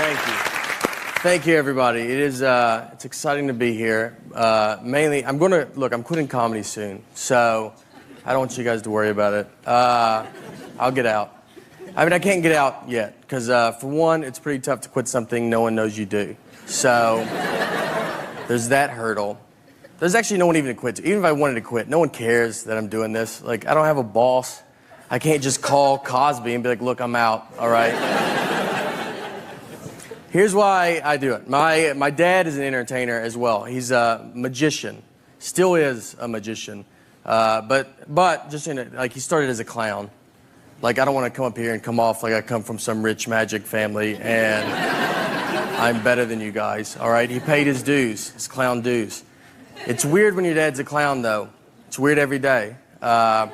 Thank you. Thank you, everybody. It's exciting to be here. Mainly, I'm quitting comedy soon, so I don't want you guys to worry about it. I'll get out. I mean, I can't get out yet, because for one, it's pretty tough to quit something no one knows you do. So, there's that hurdle. There's actually no one even to quit to. Even if I wanted to quit, no one cares that I'm doing this. Like, I don't have a boss. I can't just call Cosby and be like, look, I'm out, all right? Here's why I do it. My dad is an entertainer as well. He's a magician. Still is a magician. But just like, he started as a clown. Like, I don't want to come up here and come off like I come from some rich magic family and I'm better than you guys, all right? He paid his dues, his clown dues. It's weird when your dad's a clown, though. It's weird every day. It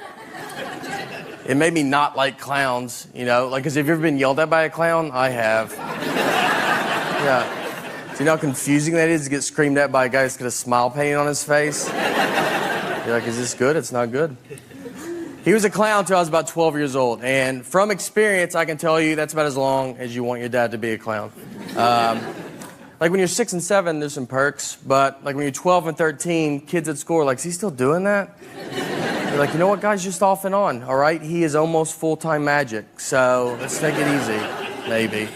made me not like clowns, you know? Like, 'cause have you ever been yelled at by a clown? I have. Yeah. Do you know how confusing that is to get screamed at by a guy that's got a smile painted on his face? You're like, is this good? It's not good. He was a clown until I was about 12 years old, and from experience, I can tell you that's about as long as you want your dad to be a clown. Like when you're 6 and 7, there's some perks, but like when you're 12 and 13, kids at school are like, is he still doing that? You're like, you know what, guys, just off and on, all right? He is almost full-time magic, so let's take it easy, maybe.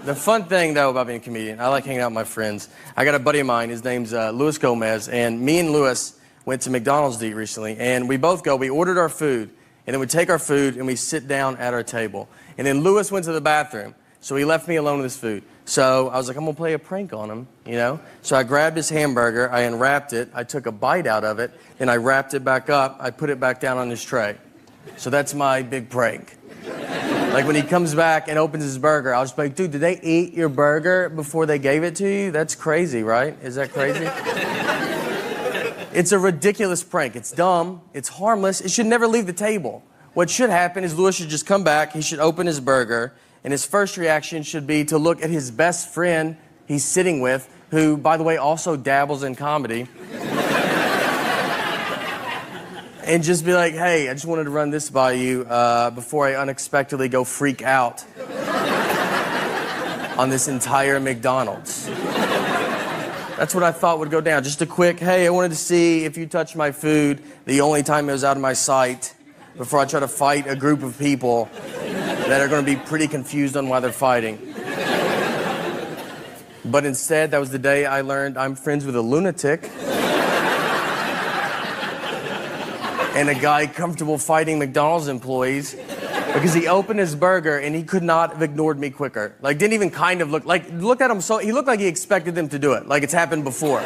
The fun thing, though, about being a comedian, I like hanging out with my friends. I got a buddy of mine, his name's Luis Gomez, and me and Luis went to McDonald's to eat recently, and we ordered our food, and then we take our food and we sit down at our table. And then Luis went to the bathroom, so he left me alone with his food. So I was like, I'm gonna play a prank on him, you know? So I grabbed his hamburger, I unwrapped it, I took a bite out of it, then I wrapped it back up, I put it back down on his tray. So that's my big prank. Like when he comes back and opens his burger, I'll just be like, dude, did they eat your burger before they gave it to you? That's crazy, right? Is that crazy? It's a ridiculous prank. It's dumb. It's harmless. It should never leave the table. What should happen is Luis should just come back, he should open his burger, and his first reaction should be to look at his best friend he's sitting with, who, by the way, also dabbles in comedy, and just be like, hey, I just wanted to run this by you before I unexpectedly go freak out on this entire McDonald's. That's what I thought would go down. Just a quick, hey, I wanted to see if you touched my food the only time it was out of my sight before I try to fight a group of people that are going to be pretty confused on why they're fighting. But instead, that was the day I learned I'm friends with a lunatic and a guy comfortable fighting McDonald's employees because he opened his burger and he could not have ignored me quicker. Like, didn't even kind of look, like, looked at him so, he looked like he expected them to do it, like it's happened before.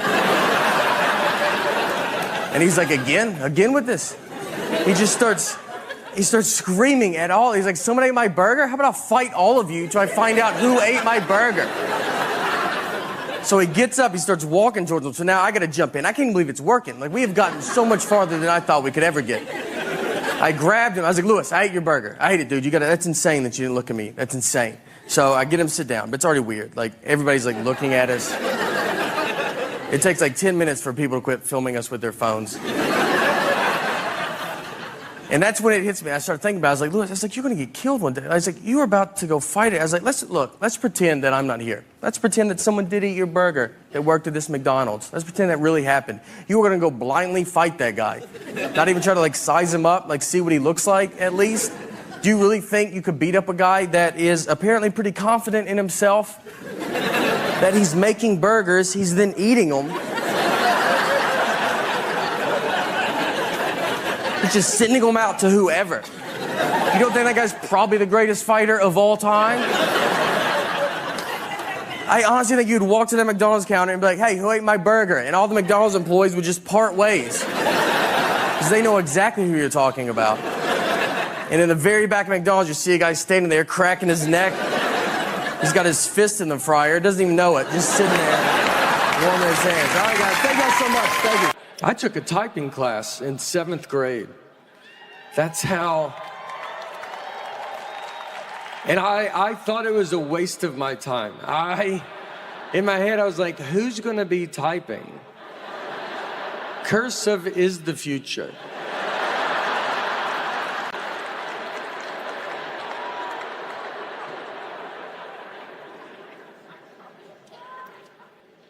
And he's like, again with this? He starts screaming at all. He's like, someone ate my burger? How about I'll fight all of you till I find out who ate my burger? So he gets up, he starts walking towards them. So now I gotta jump in. I can't believe it's working. Like, we have gotten so much farther than I thought we could ever get. I grabbed him, I was like, Luis, I ate your burger. I ate it, dude. That's insane that you didn't look at me. That's insane. So I get him to sit down, but it's already weird. Like, everybody's like looking at us. It takes like 10 minutes for people to quit filming us with their phones. And that's when it hits me. I started thinking about it. I was like, Luis, you're going to get killed one day. I was like, you were about to go fight it. I was like, let's pretend that I'm not here. Let's pretend that someone did eat your burger that worked at this McDonald's. Let's pretend that really happened. You were going to go blindly fight that guy. Not even try to, like, size him up, like, see what he looks like, at least. Do you really think you could beat up a guy that is apparently pretty confident in himself? That he's making burgers, he's then eating them. He's just sending them out to whoever. You don't think that guy's probably the greatest fighter of all time? I honestly think you'd walk to that McDonald's counter and be like, hey, who ate my burger? And all the McDonald's employees would just part ways. Because they know exactly who you're talking about. And in the very back of McDonald's, you see a guy standing there cracking his neck. He's got his fist in the fryer, doesn't even know it, just sitting there, warming his hands. All right, guys, thank you all so much. Thank you. I took a typing class in 7th grade. That's how... And I thought it was a waste of my time. In my head, I was like, who's gonna be typing? Cursive is the future.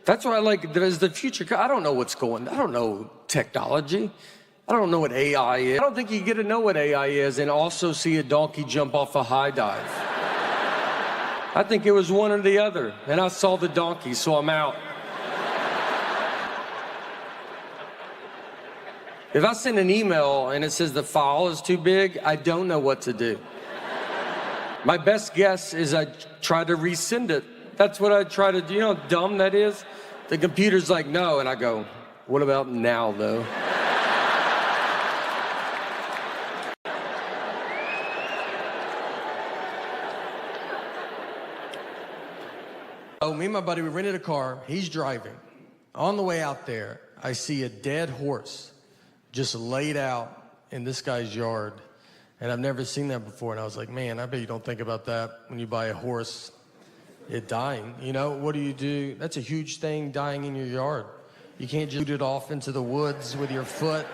That's why I like there's the future. I don't know what's going. I don't know technology. I don't know what AI is. I don't think you get to know what AI is and also see a donkey jump off a high dive. I think it was one or the other. And I saw the donkey, so I'm out. If I send an email and it says the file is too big, I don't know what to do. My best guess is I try to resend it. That's what I try to do. You know how dumb that is? The computer's like, no. And I go, what about now, though? Oh, me and my buddy, we rented a car. He's driving. On the way out there, I see a dead horse just laid out in this guy's yard. And I've never seen that before. And I was like, man, I bet you don't think about that when you buy a horse, it dying. You know, what do? That's a huge thing, dying in your yard. You can't just shoot it off into the woods with your foot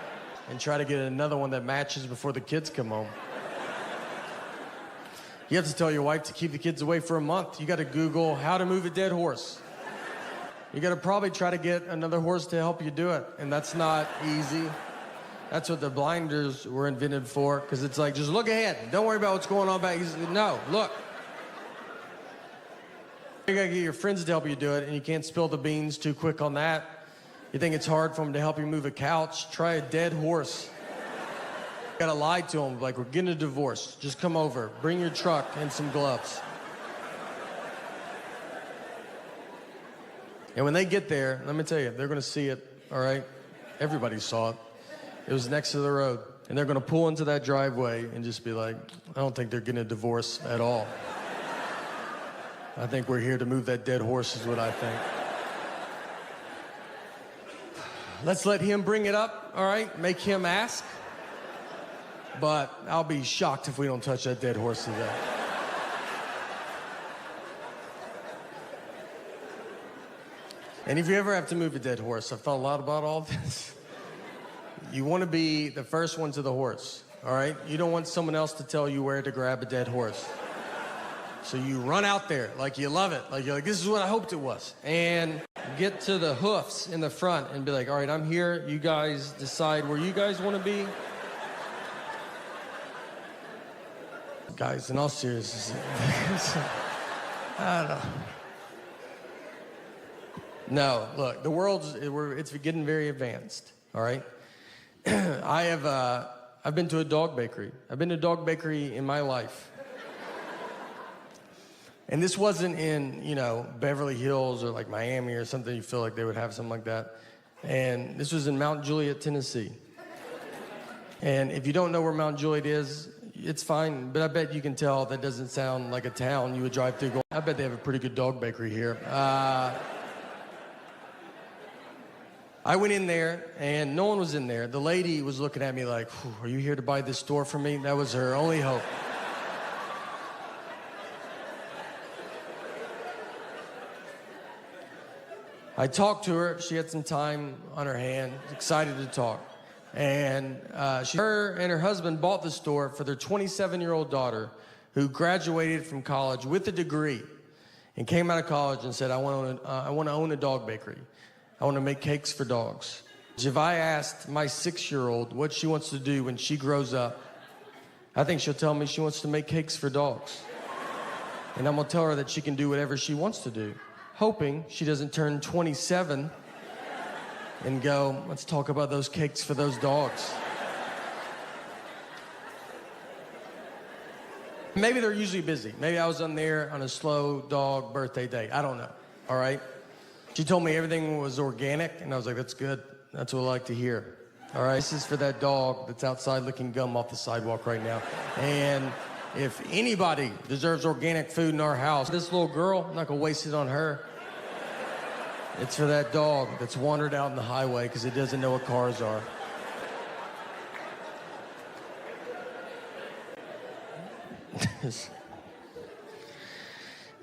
and try to get another one that matches before the kids come home. You have to tell your wife to keep the kids away for a month. You got to Google how to move a dead horse. You got to probably try to get another horse to help you do it. And that's not easy. That's what the blinders were invented for, because it's like, just look ahead. Don't worry about what's going on back. No, look. You gotta get your friends to help you do it, and you can't spill the beans too quick on that. You think it's hard for them to help you move a couch? Try a dead horse. You gotta lie to them, like, we're getting a divorce. Just come over. Bring your truck and some gloves. And when they get there, let me tell you, they're gonna see it, all right? Everybody saw it. It was next to the road. And they're gonna pull into that driveway and just be like, I don't think they're getting a divorce at all. I think we're here to move that dead horse is what I think. Let's let him bring it up, all right? Make him ask. But I'll be shocked if we don't touch that dead horse today. And if you ever have to move a dead horse, I've thought a lot about all this. You want to be the first one to the horse, all right? You don't want someone else to tell you where to grab a dead horse. So you run out there like you love it. Like you're like, this is what I hoped it was. And get to the hoofs in the front and be like, all right, I'm here. You guys decide where you guys want to be. Guys, in all seriousness, I don't know. No, look, the world's, it's getting very advanced, all right? I've been to a dog bakery. I've been to a dog bakery in my life. And this wasn't in, you know, Beverly Hills or like Miami or something. You feel like they would have something like that. And this was in Mount Juliet, Tennessee. And if you don't know where Mount Juliet is, it's fine. But I bet you can tell that doesn't sound like a town you would drive through. I bet they have a pretty good dog bakery here. I went in there, and no one was in there. The lady was looking at me like, are you here to buy this store from me? That was her only hope. I talked to her. She had some time on her hand, excited to talk. And her and her husband bought the store for their 27-year-old daughter who graduated from college with a degree and came out of college and said, I want to own a dog bakery. I want to make cakes for dogs. If I asked my 6-year-old what she wants to do when she grows up, I think she'll tell me she wants to make cakes for dogs. And I'm going to tell her that she can do whatever she wants to do, hoping she doesn't turn 27 and go, let's talk about those cakes for those dogs. Maybe they're usually busy. Maybe I was on there on a slow dog birthday day. I don't know, all right? She told me everything was organic, and I was like, that's good. That's what I like to hear. All right, this is for that dog that's outside licking gum off the sidewalk right now. And if anybody deserves organic food in our house, this little girl, I'm not gonna waste it on her. It's for that dog that's wandered out in the highway because it doesn't know what cars are.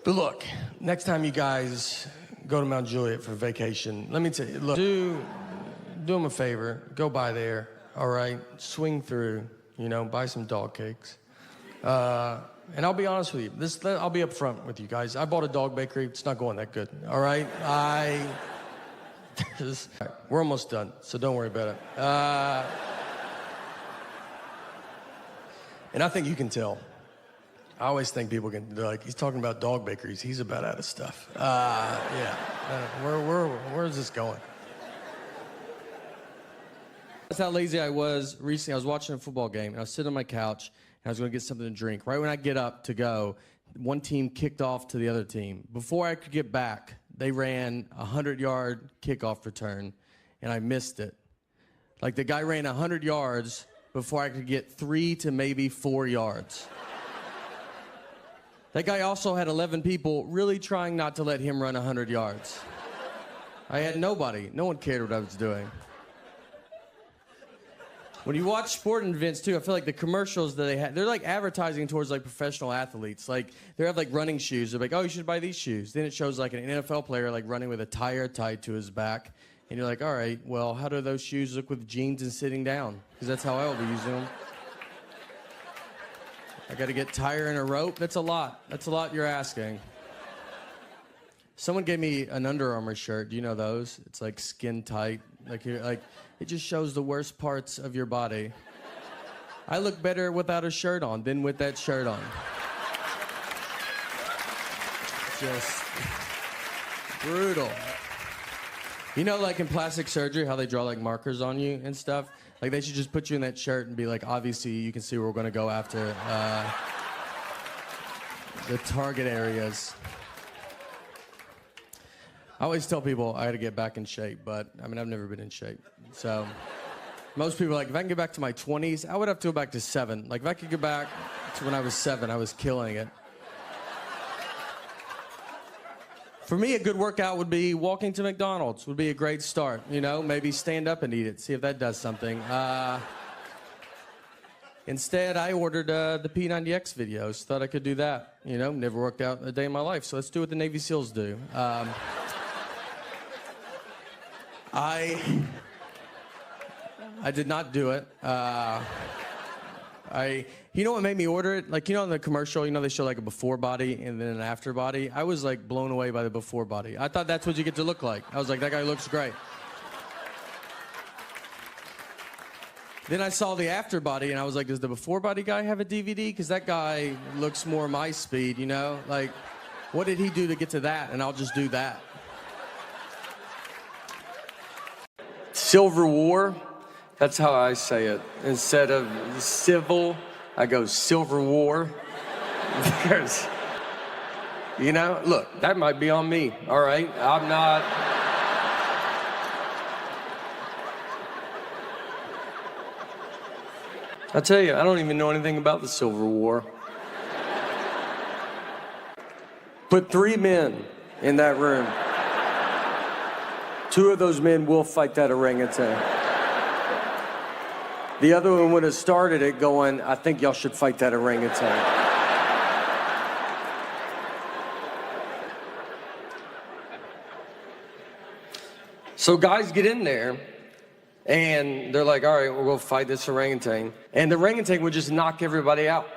But look, next time you guys go to Mount Juliet for vacation, let me tell you, look, do them a favor, go by there, all right? Swing through, you know, buy some dog cakes. And I'll be honest with you, I'll be up front with you guys. I bought a dog bakery, it's not going that good, all right? We're almost done, so don't worry about it. And I think you can tell. I always think people can, they're like, he's talking about dog bakeries. He's about out of stuff. Yeah. Where is this going? That's how lazy I was recently. I was watching a football game, and I was sitting on my couch, and I was going to get something to drink. Right when I get up to go, one team kicked off to the other team. Before I could get back, they ran a 100-yard kickoff return, and I missed it. Like, the guy ran 100 yards before I could get 3 to maybe 4 yards. That guy also had 11 people really trying not to let him run 100 yards. I had nobody. No one cared what I was doing. When you watch sporting events, too, I feel like the commercials that they have, they're like advertising towards like professional athletes. Like, they have like running shoes. They're like, oh, you should buy these shoes. Then it shows like an NFL player like running with a tire tied to his back. And you're like, all right, well, how do those shoes look with jeans and sitting down? Because that's how I will be using them. I got to get tire and a rope. That's a lot. That's a lot you're asking. Someone gave me an Under Armour shirt. Do you know those? It's like skin tight. Like it just shows the worst parts of your body. I look better without a shirt on than with that shirt on. Just brutal. You know, like in plastic surgery, how they draw like markers on you and stuff? Like, they should just put you in that shirt and be like, obviously, you can see where we're going to go after the target areas. I always tell people I got to get back in shape, but, I mean, I've never been in shape. So, most people are like, if I can get back to my 20s, I would have to go back to 7. Like, if I could get back to when I was 7, I was killing it. For me, a good workout would be walking to McDonald's would be a great start. You know, maybe stand up and eat it, see if that does something. Instead, I ordered the P90X videos. Thought I could do that. You know, never worked out a day in my life, so let's do what the Navy SEALs do. I did not do it. You know what made me order it? Like, you know in the commercial, you know they show like a before body and then an after body? I was like blown away by the before body. I thought that's what you get to look like. I was like, that guy looks great. Then I saw the after body and I was like, does the before body guy have a DVD? Because that guy looks more my speed, you know? Like, what did he do to get to that? And I'll just do that. Silver War, that's how I say it. Instead of civil, I go Silver War. There's, you know, look, that might be on me, all right? I'm not. I tell you, I don't even know anything about the Silver War. Put 3 men in that room. 2 of those men will fight that orangutan. The other one would have started it going, I think y'all should fight that orangutan. So guys get in there, and they're like, all right, we'll go fight this orangutan. And the orangutan would just knock everybody out.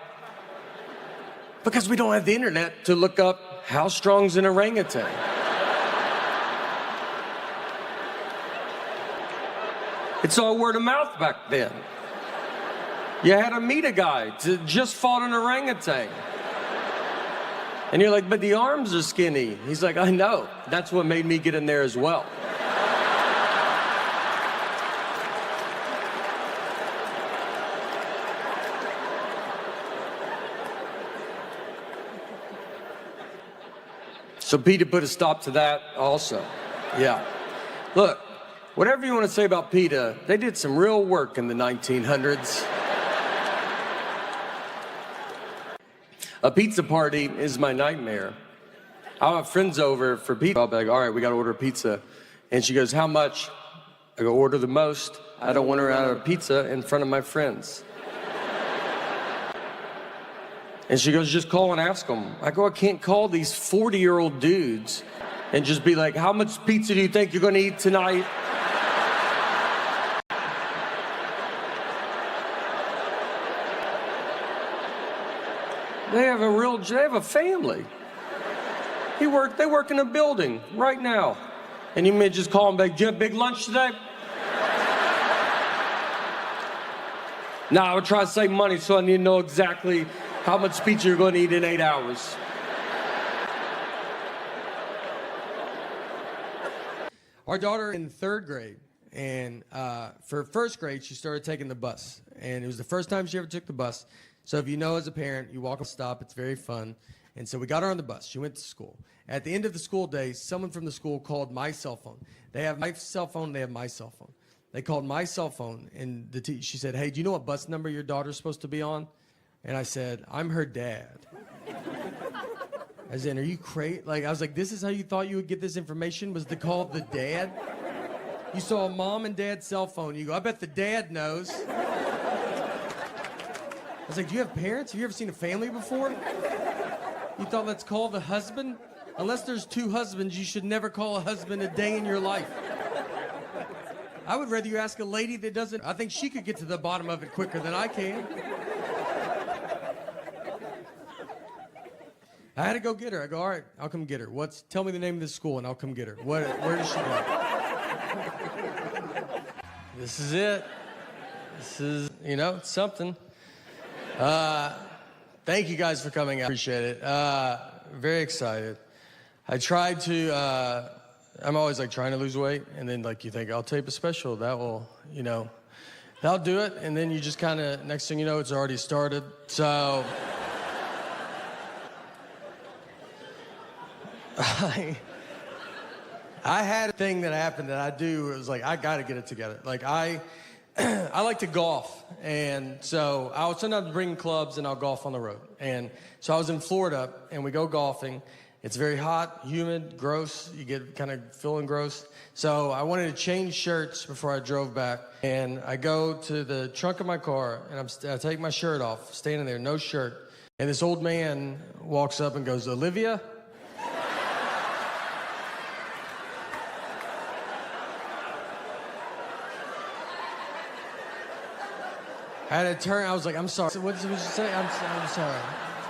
Because we don't have the internet to look up how strong's an orangutan. It's all word of mouth back then. You had to meet a guy to just fought an orangutan. And you're like, but the arms are skinny. He's like, I know. That's what made me get in there as well. So PETA put a stop to that also. Yeah. Look, whatever you want to say about PETA, they did some real work in the 1900s. A pizza party is my nightmare. I'll have friends over for pizza. I'll be like, all right, we got to order pizza. And she goes, how much? I go, order the most. I don't want to order pizza in front of my friends. And she goes, just call and ask them. I go, I can't call these 40-year-old dudes and just be like, how much pizza do you think you're going to eat tonight? They have a family. They work in a building right now. And you may just call him back, "Do you have big lunch today?" Now, I would try to save money, so I need to know exactly how much pizza you're going to eat in 8 hours. Our daughter in 3rd grade, and for 1st grade, she started taking the bus. And it was the first time she ever took the bus. So if you know as a parent, you walk a stop, it's very fun. And so we got her on the bus. She went to school. At the end of the school day, someone from the school called my cell phone. They have my cell phone, they have my cell phone. They called my cell phone, and she said, "Hey, do you know what bus number your daughter's supposed to be on?" And I said, "I'm her dad." As in, are you crazy? Like, I was like, this is how you thought you would get this information, was to call the dad? You saw a mom and dad's cell phone. You go, "I bet the dad knows." I was like, "Do you have parents? Have you ever seen a family before?" You thought, let's call the husband? Unless there's 2 husbands, you should never call a husband a day in your life. I would rather you ask a lady that doesn't. I think she could get to the bottom of it quicker than I can. I had to go get her. I go, "All right, I'll come get her. Tell me the name of this school and I'll come get her. Where does she go?" This is it. This is, it's something. Thank you guys for coming out. Appreciate it. Very excited. I tried to, I'm always like trying to lose weight, and then like you think, I'll tape a special. That will, that'll do it. And then you just kind of, next thing you know, it's already started. So I had a thing that happened that I do. It was like, I got to get it together. Like I like to golf, and so I would sometimes bring clubs and I'll golf on the road. And so I was in Florida, and we go golfing. It's very hot, humid, gross. You get kind of feeling gross. So I wanted to change shirts before I drove back. And I go to the trunk of my car, and I take my shirt off, standing there, no shirt. And this old man walks up and goes, "Olivia?" I had to turn. I was like, "I'm sorry." So what did you say? I'm sorry.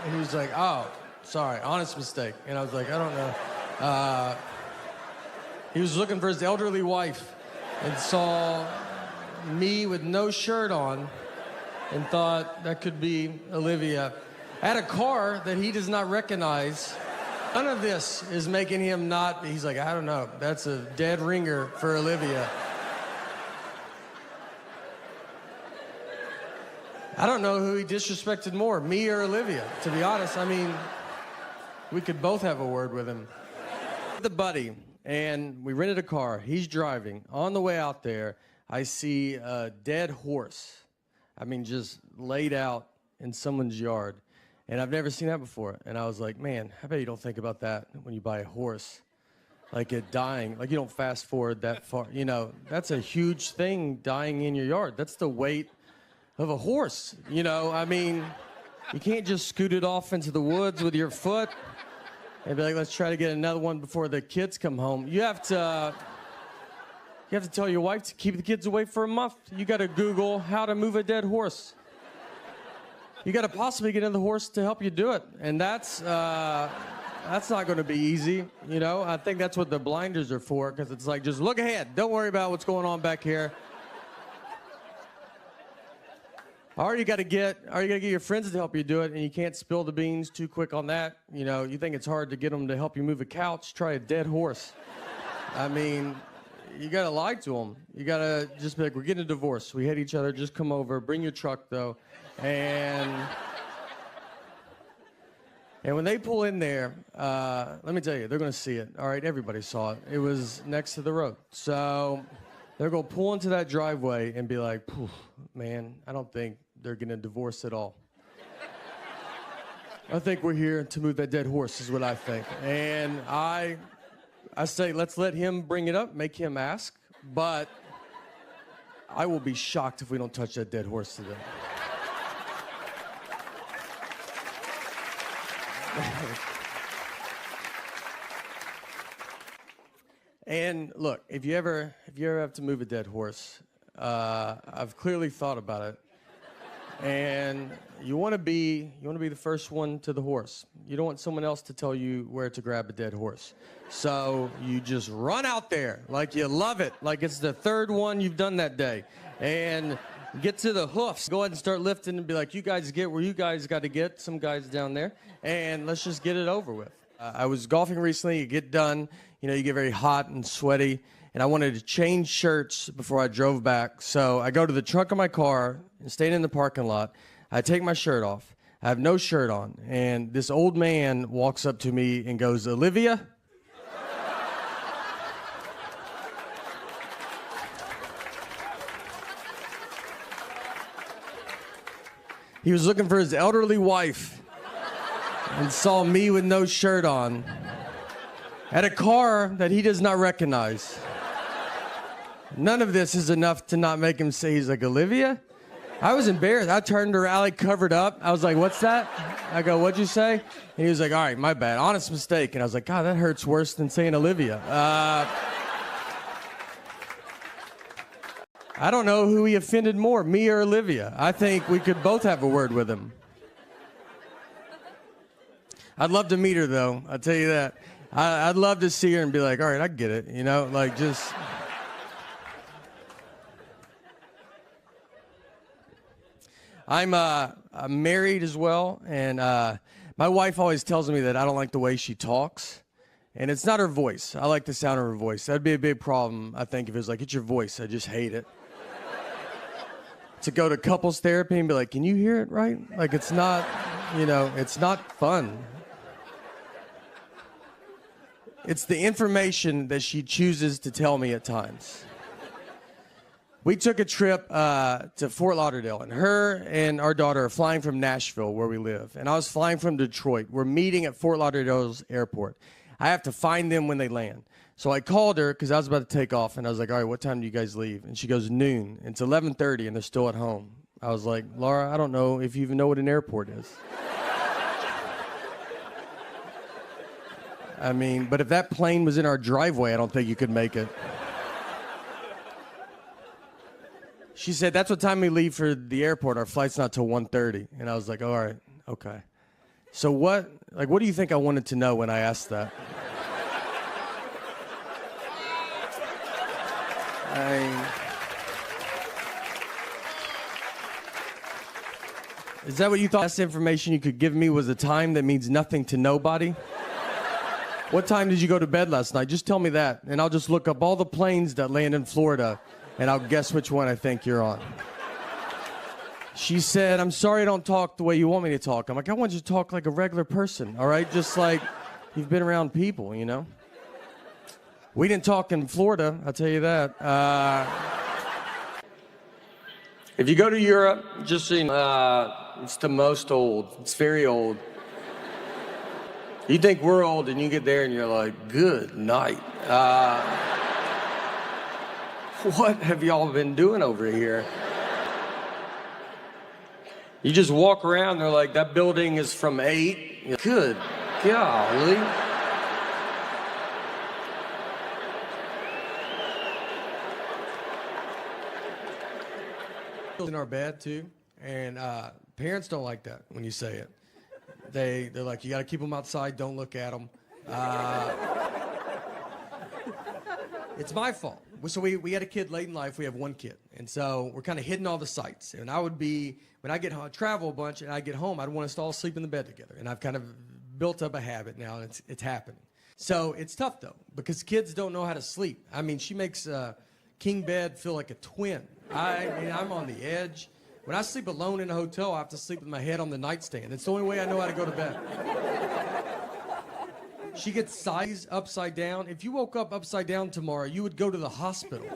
And he was like, "Oh, sorry, honest mistake." And I was like, "I don't know." He was looking for his elderly wife and saw me with no shirt on and thought that could be Olivia. I had a car that he does not recognize. None of this is making him not. He's like, "I don't know. That's a dead ringer for Olivia." I don't know who he disrespected more, me or Olivia, to be honest. I mean, we could both have a word with him. The buddy, and we rented a car. He's driving. On the way out there, I see a dead horse. I mean, just laid out in someone's yard. And I've never seen that before. And I was like, man, I bet you don't think about that when you buy a horse. Like it dying. Like you don't fast forward that far. That's a huge thing, dying in your yard. That's the weight of a horse, I mean, you can't just scoot it off into the woods with your foot and be like, let's try to get another one before the kids come home. You have to tell your wife to keep the kids away for a month. You got to Google how to move a dead horse. You got to possibly get another horse to help you do it, and that's not going to be easy. I think that's what the blinders are for, because it's like, just look ahead. Don't worry about what's going on back here. Or you got to get your friends to help you do it, and you can't spill the beans too quick on that. You think it's hard to get them to help you move a couch? Try a dead horse. I mean, you got to lie to them. You got to just be like, "We're getting a divorce. We hate each other. Just come over. Bring your truck, though." And when they pull in there, let me tell you, they're going to see it. All right, everybody saw it. It was next to the road. So they're going to pull into that driveway and be like, "Man, I don't think they're getting a divorce at all. I think we're here to move that dead horse," is what I think. And I say, let's let him bring it up, make him ask, but I will be shocked if we don't touch that dead horse today. And look, if you ever have to move a dead horse, I've clearly thought about it. And you want to be the first one to the horse. You don't want someone else to tell you where to grab a dead horse. So you just run out there like you love it, like it's the third one you've done that day. And get to the hoofs. Go ahead and start lifting and be like, you guys get where you guys got to get, some guys down there, and let's just get it over with. I was golfing recently. You get done, you get very hot and sweaty, and I wanted to change shirts before I drove back. So I go to the trunk of my car and staying in the parking lot. I take my shirt off. I have no shirt on, and this old man walks up to me and goes, Olivia? He was looking for his elderly wife and saw me with no shirt on at a car that he does not recognize. None of this is enough to not make him say, he's like, Olivia? I was embarrassed. I turned around, covered up. I was like, what's that? I go, what'd you say? And he was like, all right, my bad. Honest mistake. And I was like, God, that hurts worse than saying Olivia. I don't know who he offended more, me or Olivia. I think we could both have a word with him. I'd love to meet her, though. I'll tell you that. I'd love to see her and be like, all right, I get it. Just... I'm married as well, and my wife always tells me that I don't like the way she talks. And it's not her voice. I like the sound of her voice. That'd be a big problem, I think, if it was like, it's your voice. I just hate it. To go to couples therapy and be like, can you hear it right? Like, it's not, it's not fun. It's the information that she chooses to tell me at times. We took a trip to Fort Lauderdale, and her and our daughter are flying from Nashville, where we live. And I was flying from Detroit. We're meeting at Fort Lauderdale's airport. I have to find them when they land. So I called her because I was about to take off, and I was like, all right, what time do you guys leave? And she goes, noon. It's 11:30, and they're still at home. I was like, Laura, I don't know if you even know what an airport is. I mean, but if that plane was in our driveway, I don't think you could make it. She said, that's what time we leave for the airport. Our flight's not till 1:30. And I was like, all right, okay. So what do you think I wanted to know when I asked that? Is that what you thought? Best information you could give me was a time that means nothing to nobody? What time did you go to bed last night? Just tell me that, and I'll just look up all the planes that land in Florida, and I'll guess which one I think you're on. She said, I'm sorry I don't talk the way you want me to talk. I'm like, I want you to talk like a regular person, all right? Just like you've been around people, We didn't talk in Florida, I'll tell you that. If you go to Europe, just so you know, it's the most old. It's very old. You think we're old, and you get there, and you're like, good night. What have y'all been doing over here? You just walk around, they're like, that building is from 8. Good golly. In our bed too, and parents don't like that when you say it. They're like, you got to keep them outside, don't look at them. It's my fault. So we had a kid late in life. We have one kid, and so we're kind of hitting all the sites. And I would be, when I get home, travel a bunch, and I get home, I'd want us to all sleep in the bed together. And I've kind of built up a habit now, and it's happening. So it's tough though, because kids don't know how to sleep. I mean, she makes king bed feel like a twin. I mean, I'm on the edge. When I sleep alone in a hotel, I have to sleep with my head on the nightstand. It's the only way I know how to go to bed. She gets sized upside down. If you woke up upside down tomorrow, you would go to the hospital.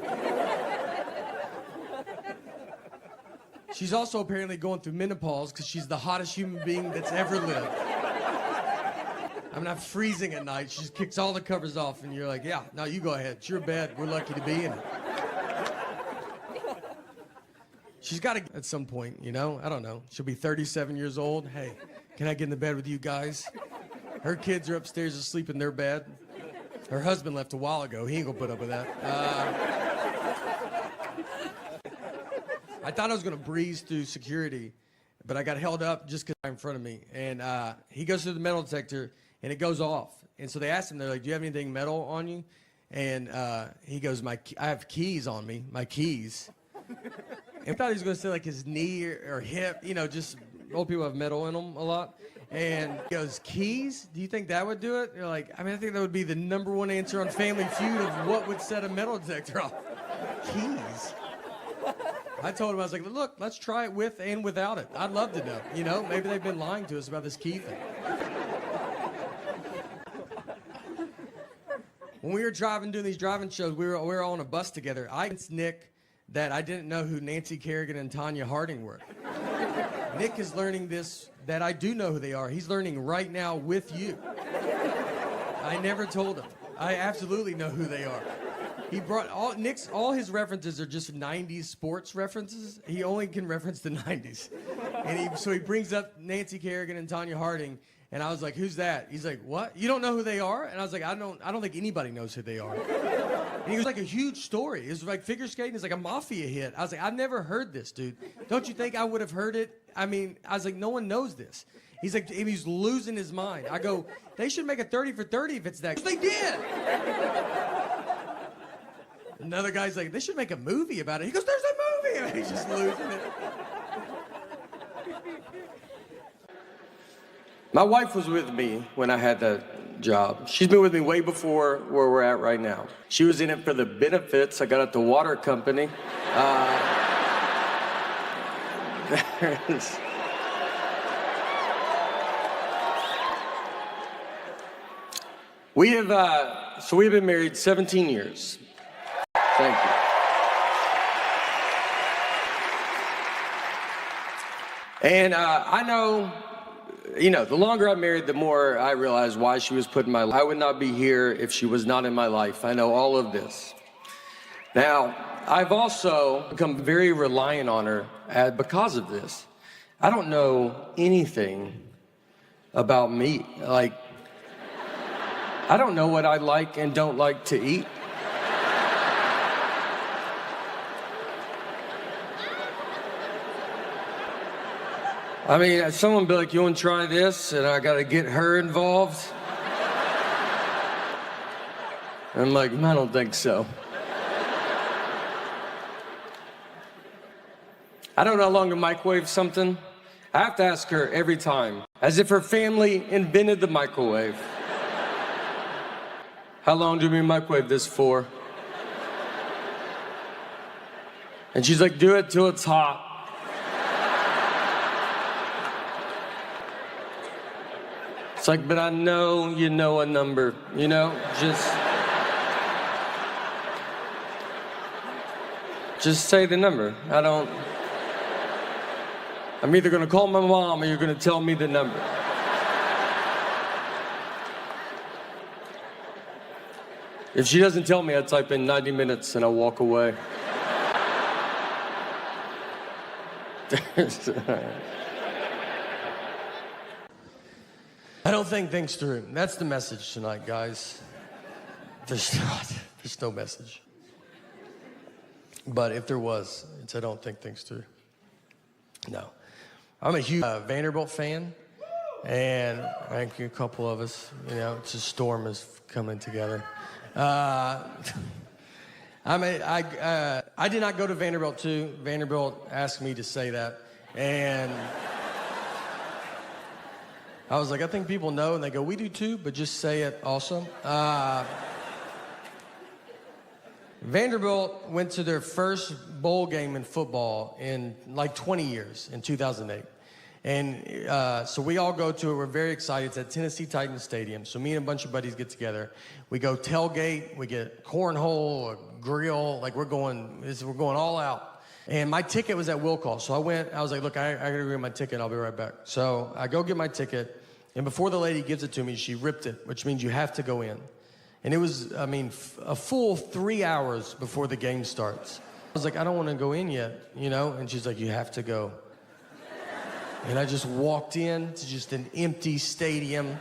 She's also apparently going through menopause because she's the hottest human being that's ever lived. I mean, I'm freezing at night. She just kicks all the covers off, and you're like, yeah, no, you go ahead. It's your bed. We're lucky to be in it. She's got to, at some point, I don't know. She'll be 37 years old. Hey, can I get in the bed with you guys? Her kids are upstairs asleep in their bed. Her husband left a while ago. He ain't gonna put up with that. I thought I was gonna breeze through security, but I got held up just because I'm in front of me. And he goes through the metal detector, and it goes off. And so they asked him, they're like, do you have anything metal on you? And he goes, I have keys on me, my keys. And I thought he was going to say like his knee or hip, you know, just old people have metal in them a lot. And he goes, keys? Do you think that would do it? You're like, I mean, I think that would be the #1 answer on Family Feud of what would set a metal detector off. Keys. I told him, I was like, look, let's try it with and without it. I'd love to know. You know, maybe they've been lying to us about this key thing. When we were doing these driving shows, we were all on a bus together. I convinced Nick that I didn't know who Nancy Kerrigan and Tanya Harding were. Nick is learning this, that I do know who they are. He's learning right now with you. I never told him. I absolutely know who they are. He brought all his references are just 90s sports references. He only can reference the 90s. And so he brings up Nancy Kerrigan and Tanya Harding, and I was like, who's that? He's like, what? You don't know who they are? And I was like, I don't think anybody knows who they are. And he was like a huge story. It was like figure skating is like a mafia hit. I was like, I've never heard this, dude. Don't you think I would have heard it? I mean, I was like, no one knows this. He's like, he's losing his mind. I go, they should make a 30 for 30 if it's that. They did. Another guy's like, they should make a movie about it. He goes, there's a movie. And he's just losing it. My wife was with me when I had that job. She's been with me way before where we're at right now. She was in it for the benefits. I got at the water company. We've been married 17 years. Thank you. And I know, you know, the longer I'm married, the more I realize why she was put in my life. I would not be here if she was not in my life. I know all of this. Now, I've also become very reliant on her because of this. I don't know anything about me. Like, I don't know what I like and don't like to eat. I mean, someone be like, you want to try this? And I got to get her involved. And I'm like, I don't think so. I don't know how long to microwave something. I have to ask her every time, as if her family invented the microwave. How long do we microwave this for? And she's like, do it till it's hot. It's like, but I know you know a number, you know? Just say the number. I'm either gonna call my mom or you're gonna tell me the number. If she doesn't tell me, I type in 90 minutes and I walk away. I don't think things through. That's the message tonight, guys. There's no message. But if there was, it's I don't think things through. No. I'm a huge Vanderbilt fan, and I think a couple of us, you know, it's a storm is coming together. I did not go to Vanderbilt too. Vanderbilt asked me to say that, and I was like, I think people know, and they go, we do too, but just say it also. Vanderbilt went to their first bowl game in football in like 20 years, in 2008. And so we all go to it. We're very excited. It's at Tennessee Titans Stadium. So me and a bunch of buddies get together. We go tailgate. We get cornhole, a grill. Like we're going all out. And my ticket was at will call. So I was like, look, I gotta go get my ticket. I'll be right back. So I go get my ticket. And before the lady gives it to me, she ripped it, which means you have to go in. And it was, I mean, a full 3 hours before the game starts. I was like, I don't want to go in yet, you know? And she's like, you have to go. And I just walked in to just an empty stadium,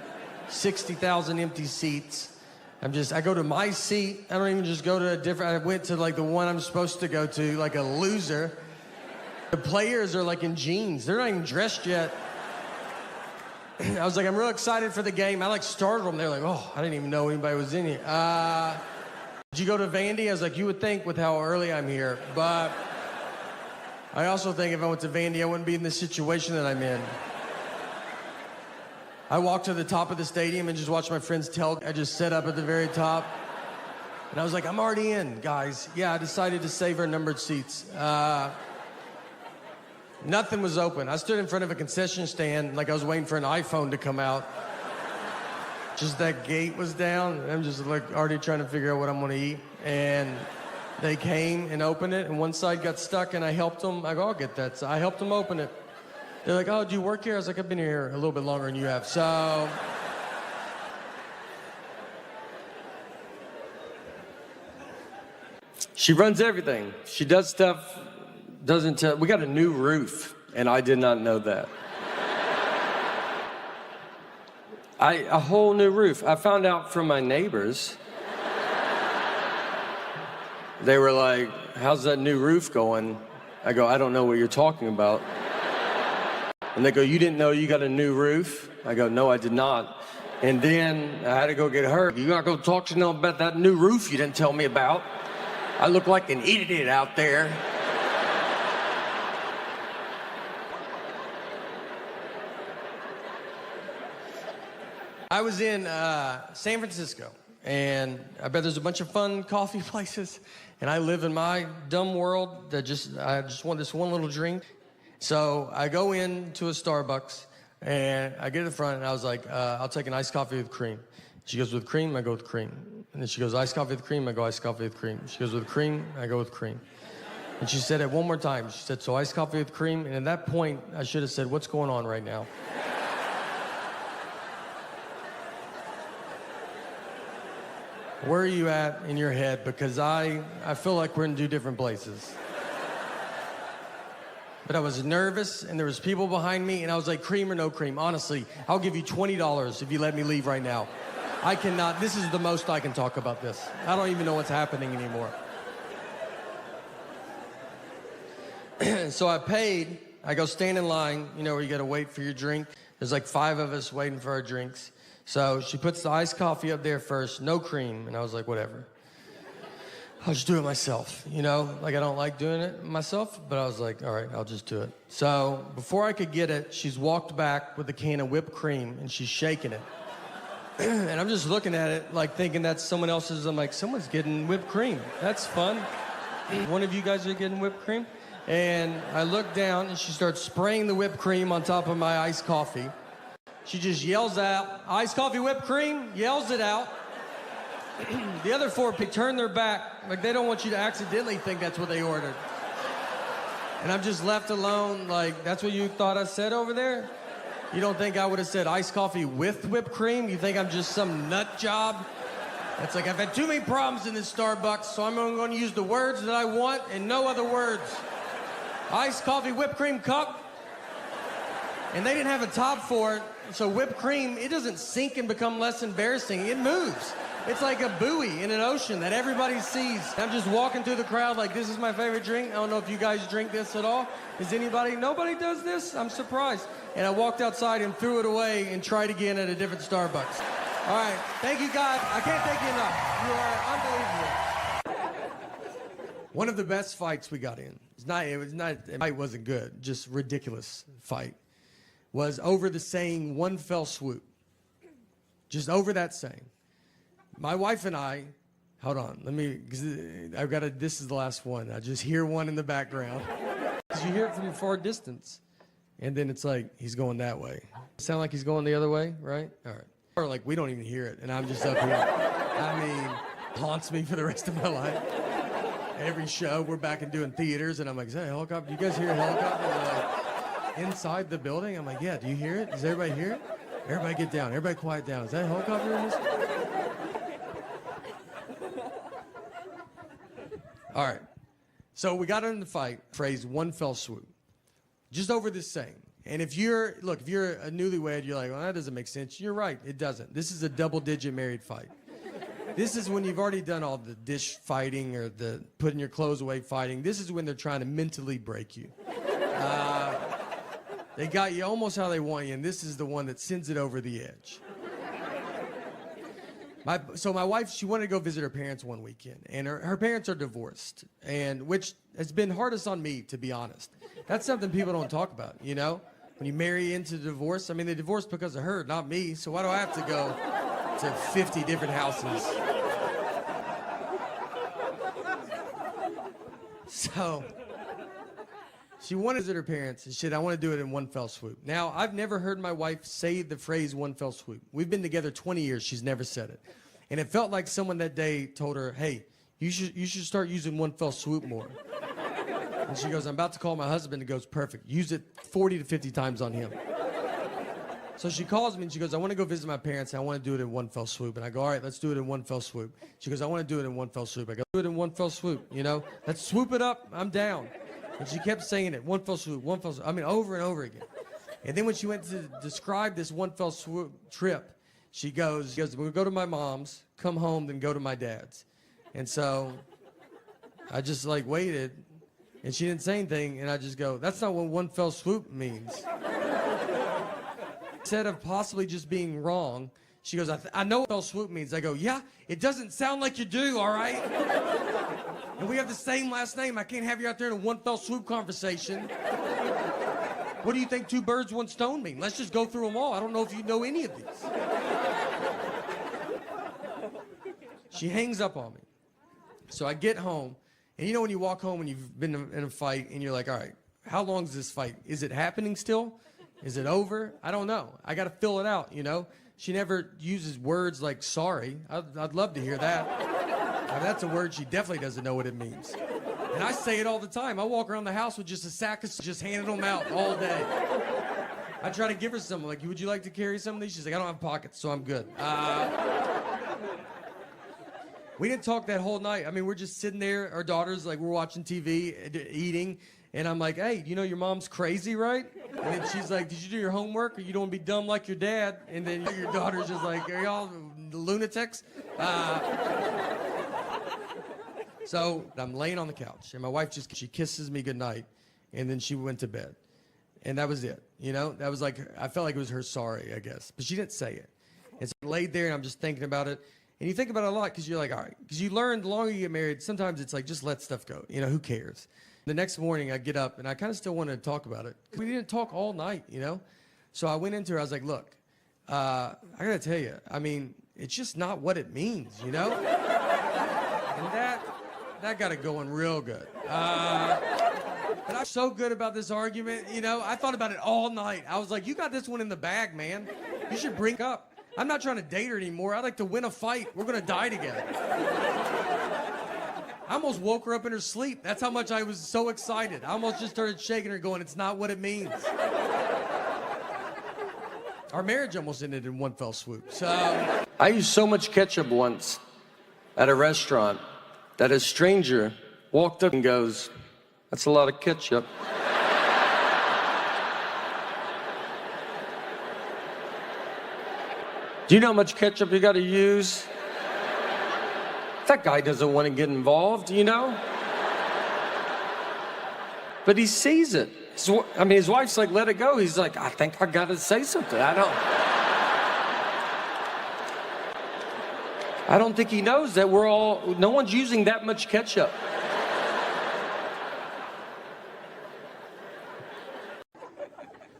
60,000 empty seats. I go to my seat. I don't even just go to I went to like the one I'm supposed to go to, like a loser. The players are like in jeans. They're not even dressed yet. I was like, I'm real excited for the game. I like startled them. They're like, oh, I didn't even know anybody was in here. Did you go to Vandy? I was like, you would think with how early I'm here, but I also think if I went to Vandy, I wouldn't be in the situation that I'm in. I walked to the top of the stadium and just watched my friends tell. I just sat up at the very top. And I was like, I'm already in, guys. Yeah, I decided to save our numbered seats. Nothing was open. I stood in front of a concession stand like I was waiting for an iPhone to come out. Just that gate was down. I'm just like already trying to figure out what I'm gonna eat. And they came and opened it, and one side got stuck, and I helped them. I go, I'll get that. So I helped them open it. They're like, oh, do you work here? I was like, I've been here a little bit longer than you have. So she runs everything. She does stuff, doesn't tell. We got a new roof, and I did not know that. A whole new roof. I found out from my neighbors. They were like, how's that new roof going? I go, I don't know what you're talking about. And they go, you didn't know you got a new roof? I go, no, I did not. And then I had to go get her. You gotta go talk to them about that new roof you didn't tell me about. I look like an idiot out there. I was in San Francisco, and I bet there's a bunch of fun coffee places, and I live in my dumb world that I just want this one little drink. So I go into a Starbucks, and I get to the front, and I was like, I'll take an iced coffee with cream. She goes, with cream? I go with cream. And then she goes, iced coffee with cream? I go, iced coffee with cream. She goes, with cream? I go with cream. And she said it one more time. She said, so iced coffee with cream? And at that point, I should have said, what's going on right now? Where are you at in your head? Because I feel like we're in two different places. But I was nervous, and there was people behind me, and I was like, cream or no cream? Honestly, I'll give you $20 if you let me leave right now. I cannot, this is the most I can talk about this. I don't even know what's happening anymore. So I paid. I go stand in line, you know, where you gotta wait for your drink. There's like 5 of us waiting for our drinks. So she puts the iced coffee up there first, no cream. And I was like, whatever. I'll just do it myself, you know? Like, I don't like doing it myself, but I was like, all right, I'll just do it. So before I could get it, she's walked back with a can of whipped cream, and she's shaking it. And I'm just looking at it, like thinking that's someone else's. I'm like, someone's getting whipped cream. That's fun. One of you guys are getting whipped cream? And I look down, and she starts spraying the whipped cream on top of my iced coffee. She just yells out, iced coffee, whipped cream, yells it out. The other 4 turn their back, like they don't want you to accidentally think that's what they ordered. And I'm just left alone, like, that's what you thought I said over there? You don't think I would have said iced coffee with whipped cream? You think I'm just some nut job? It's like, I've had too many problems in this Starbucks, so I'm going to use the words that I want and no other words. Iced coffee, whipped cream cup. And they didn't have a top for it, so whipped cream, it doesn't sink and become less embarrassing. It moves. It's like a buoy in an ocean that everybody sees. I'm just walking through the crowd like, this is my favorite drink. I don't know if you guys drink this at all. Is anybody? Nobody does this? I'm surprised. And I walked outside and threw it away and tried again at a different Starbucks. All right, thank you, God. I can't thank you enough. You are unbelievable. One of the best fights we got in, the fight wasn't good, just ridiculous fight, was over the saying, one fell swoop. Just over that saying. My wife and I, hold on, this is the last one. I just hear one in the background. Because you hear it from a far distance. And then it's like, he's going that way. Sound like he's going the other way, right? All right. Or like, we don't even hear it, and I'm just up here. I mean, haunts me for the rest of my life. Every show, we're back and doing theaters, and I'm like, is that a helicopter? Do you guys hear a helicopter? And they're like, inside the building? I'm like, yeah, do you hear it? Does everybody hear it? Everybody get down. Everybody quiet down. Is that a helicopter in this? All right. So we got in the fight, phrase one fell swoop. Just over this saying. And if you're a newlywed, you're like, well, that doesn't make sense. You're right, it doesn't. This is a double-digit married fight. This is when you've already done all the dish fighting or the putting your clothes away fighting. This is when they're trying to mentally break you. They got you almost how they want you, and this is the one that sends it over the edge. So my wife, she wanted to go visit her parents one weekend, and her parents are divorced, and which has been hardest on me, to be honest. That's something people don't talk about, you know? When you marry into divorce, I mean, they divorced because of her, not me, so why do I have to go to 50 different houses? So she wanted to visit her parents, and shit, I want to do it in one fell swoop. Now, I've never heard my wife say the phrase one fell swoop. We've been together 20 years, she's never said it. And it felt like someone that day told her, hey, you should start using one fell swoop more. And she goes, I'm about to call my husband, and goes, perfect, use it 40 to 50 times on him. So she calls me and she goes, I want to go visit my parents, and I want to do it in one fell swoop. And I go, all right, let's do it in one fell swoop. She goes, I want to do it in one fell swoop. I go, do it in one fell swoop, you know? Let's swoop it up, I'm down. And she kept saying it, one fell swoop, one fell swoop. I mean, over and over again. And then when she went to describe this one fell swoop trip, she goes, we'll go to my mom's, come home, then go to my dad's. And so I just like waited, and she didn't say anything, and I just go, that's not what one fell swoop means. Instead of possibly just being wrong, she goes, I know what fell swoop means. I go, yeah, it doesn't sound like you do, all right? And we have the same last name. I can't have you out there in a one fell swoop conversation. What do you think two birds, one stone mean? Let's just go through them all. I don't know if you know any of these. She hangs up on me. So I get home, and you know when you walk home and you've been in a fight, and you're like, all right, how long is this fight? Is it happening still? Is it over? I don't know. I got to fill it out, you know? She never uses words like sorry. I'd love to hear that. I mean, that's a word she definitely doesn't know what it means. And I say it all the time. I walk around the house with just a sack of just handing them out all day. I try to give her some, like, would you like to carry some of these? She's like, I don't have pockets, so I'm good. We didn't talk that whole night. I mean, we're just sitting there, our daughters, like, we're watching TV, eating, and I'm like, hey, you know your mom's crazy, right? And then she's like, did you do your homework, or you don't want to be dumb like your dad? And then your daughter's just like, are y'all lunatics? So I'm laying on the couch, and my wife she kisses me goodnight, and then she went to bed. And that was it, you know? That was like, I felt like it was her sorry, I guess. But she didn't say it. And so I laid there, and I'm just thinking about it. And you think about it a lot, because you're like, all right. Because you learn, the longer you get married, sometimes it's like, just let stuff go. You know, who cares? The next morning, I get up, and I kind of still wanted to talk about it. We didn't talk all night, you know? So I went into her, I was like, look, I got to tell you, I mean, it's just not what it means, you know? And that got it going real good. But I'm so good about this argument, you know? I thought about it all night. I was like, you got this one in the bag, man. You should bring it up. I'm not trying to date her anymore. I'd like to win a fight. We're going to die together. I almost woke her up in her sleep. That's how much I was so excited. I almost just started shaking her going, it's not what it means. Our marriage almost ended in one fell swoop. So I used so much ketchup once at a restaurant that a stranger walked up and goes, that's a lot of ketchup. Do you know how much ketchup you got to use? That guy doesn't want to get involved, you know? But he sees it. His wife's like, let it go. He's like, I think I got to say something. I don't think he knows that no one's using that much ketchup.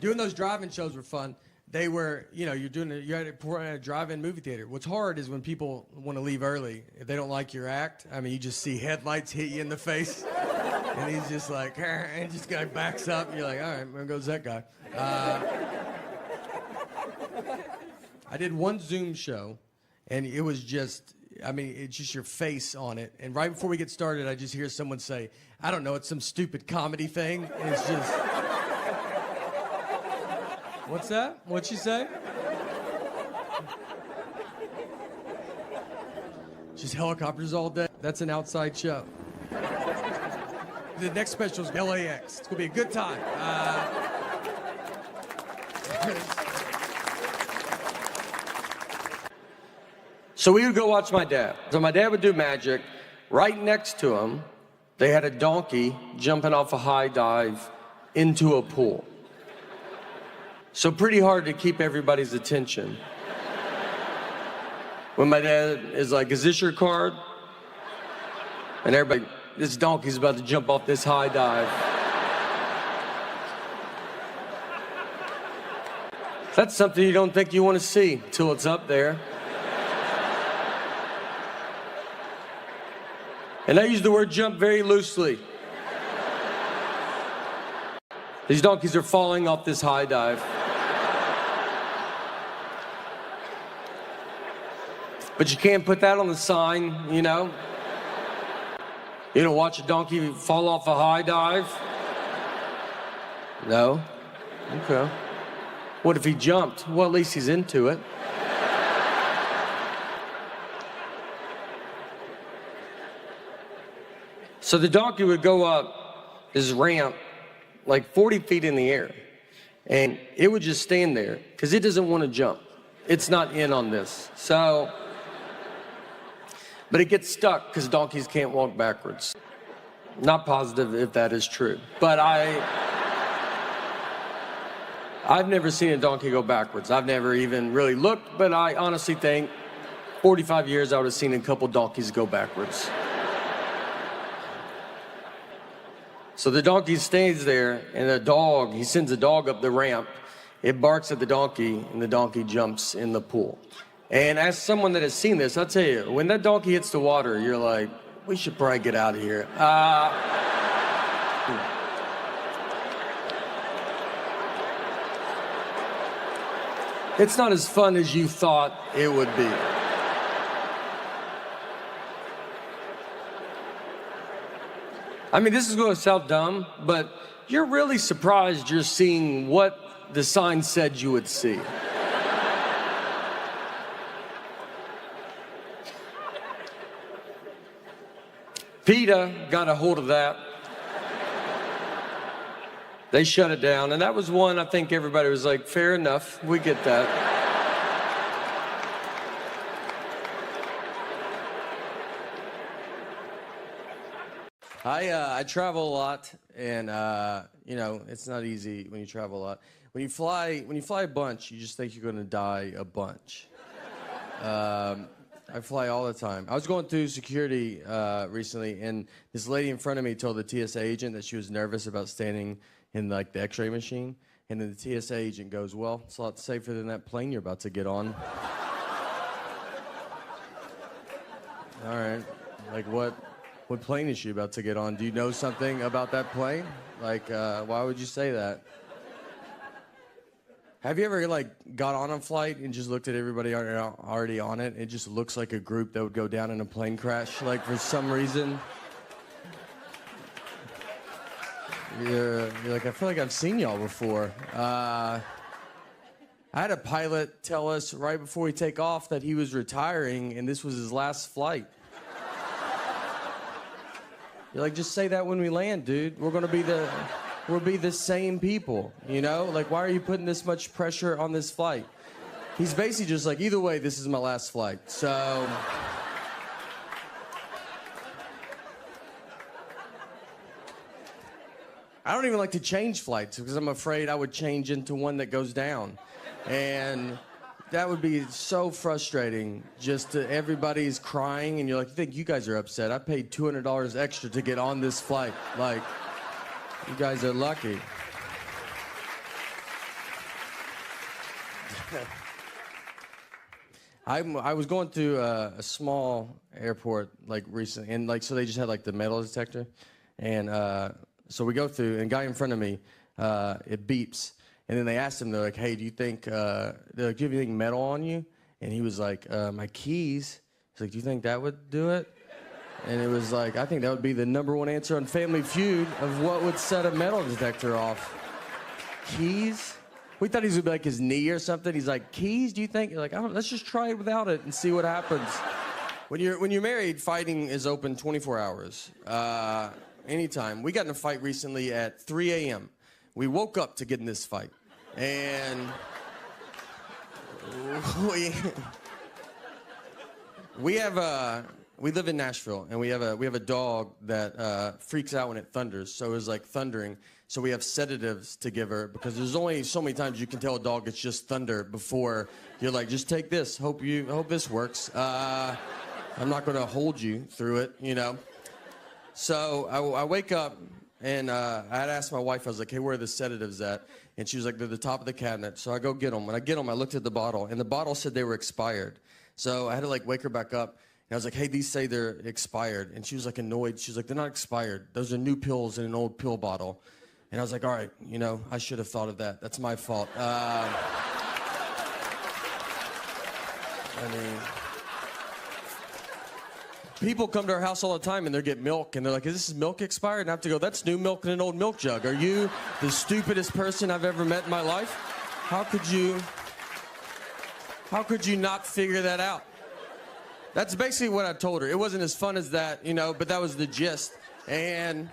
Doing those drive-in shows were fun. They were, you know, you're at a drive-in movie theater. What's hard is when people want to leave early. If they don't like your act, I mean, you just see headlights hit you in the face, and he's just like, and just guy backs up, and you're like, all right, there goes that guy. I did one Zoom show, and it was just, I mean, it's just your face on it. And right before we get started, I just hear someone say, I don't know, it's some stupid comedy thing. And it's just... What's that? What'd she say? Just helicopters all day. That's an outside show. The next special is LAX. It's gonna be a good time. So we would go watch my dad. So my dad would do magic. Right next to him, they had a donkey jumping off a high dive into a pool. So pretty hard to keep everybody's attention. When my dad is like, is this your card? And everybody, this donkey's about to jump off this high dive. That's something you don't think you want to see till it's up there. And I use the word jump very loosely. These donkeys are falling off this high dive. But you can't put that on the sign, you know? You don't watch a donkey fall off a high dive? No? Okay. What if he jumped? Well, at least he's into it. So the donkey would go up this ramp like 40 feet in the air, and it would just stand there because it doesn't want to jump. It's not in on this. So, but it gets stuck because donkeys can't walk backwards. Not positive if that is true, but I've never seen a donkey go backwards. I've never even really looked, but I honestly think 45 years I would have seen a couple donkeys go backwards. So the donkey stays there, and he sends a dog up the ramp. It barks at the donkey, and the donkey jumps in the pool. And as someone that has seen this, I'll tell you, when that donkey hits the water, you're like, we should probably get out of here. It's not as fun as you thought it would be. I mean, this is going to sound dumb, but you're really surprised you're seeing what the sign said you would see. PETA got a hold of that. They shut it down, and that was one I think everybody was like, fair enough, we get that. I travel a lot, and you know, it's not easy when you travel a lot. When you fly a bunch, you just think you're going to die a bunch. I fly all the time. I was going through security recently, and this lady in front of me told the TSA agent that she was nervous about standing in like the X-ray machine, and then the TSA agent goes, "Well, it's a lot safer than that plane you're about to get on." All right, like what plane is she about to get on? Do you know something about that plane? Like, why would you say that? Have you ever like got on a flight and just looked at everybody already on it? It just looks like a group that would go down in a plane crash, like for some reason. You're like, I feel like I've seen y'all before. I had a pilot tell us right before we take off that he was retiring and this was his last flight. You're like, just say that when we land, dude. We'll be the same people, you know? Like, why are you putting this much pressure on this flight? He's basically just like, either way, this is my last flight. So I don't even like to change flights because I'm afraid I would change into one that goes down. And that would be so frustrating. Just everybody's crying and you're like, you think you guys are upset? I paid $200 extra to get on this flight. Like, you guys are lucky. I was going through a small airport like recently, and like so they just had like the metal detector, and so we go through, and a guy in front of me, it beeps, and then they asked him, they're like, hey, do you think, they're like, do you have anything metal on you? And he was like, my keys. He's like, do you think that would do it? And it was like, I think that would be the #1 answer on Family Feud of what would set a metal detector off. Keys? We thought he was gonna be like his knee or something. He's like, keys, do you think? You're like, let's just try it without it and see what happens. When you're married, fighting is open 24 hours. Anytime. We got in a fight recently at 3 a.m. We woke up to get in this fight. And we have we live in Nashville, and we have a dog that freaks out when it thunders. So it was like thundering. So we have sedatives to give her because there's only so many times you can tell a dog it's just thunder before you're like, just take this. Hope this works. I'm not going to hold you through it, you know. So I wake up, and I had asked my wife. I was like, hey, where are the sedatives at? And she was like, they're the top of the cabinet. So I go get them. When I get them, I looked at the bottle, and the bottle said they were expired. So I had to like wake her back up. And I was like, hey, these say they're expired. And she was like annoyed. She was like, they're not expired. Those are new pills in an old pill bottle. And I was like, all right, you know, I should have thought of that. That's my fault. I mean, people come to our house all the time and they get milk and they're like, is this milk expired? And I have to go, that's new milk in an old milk jug. Are you the stupidest person I've ever met in my life? How could you not figure that out? That's basically what I told her. It wasn't as fun as that, you know, but that was the gist. And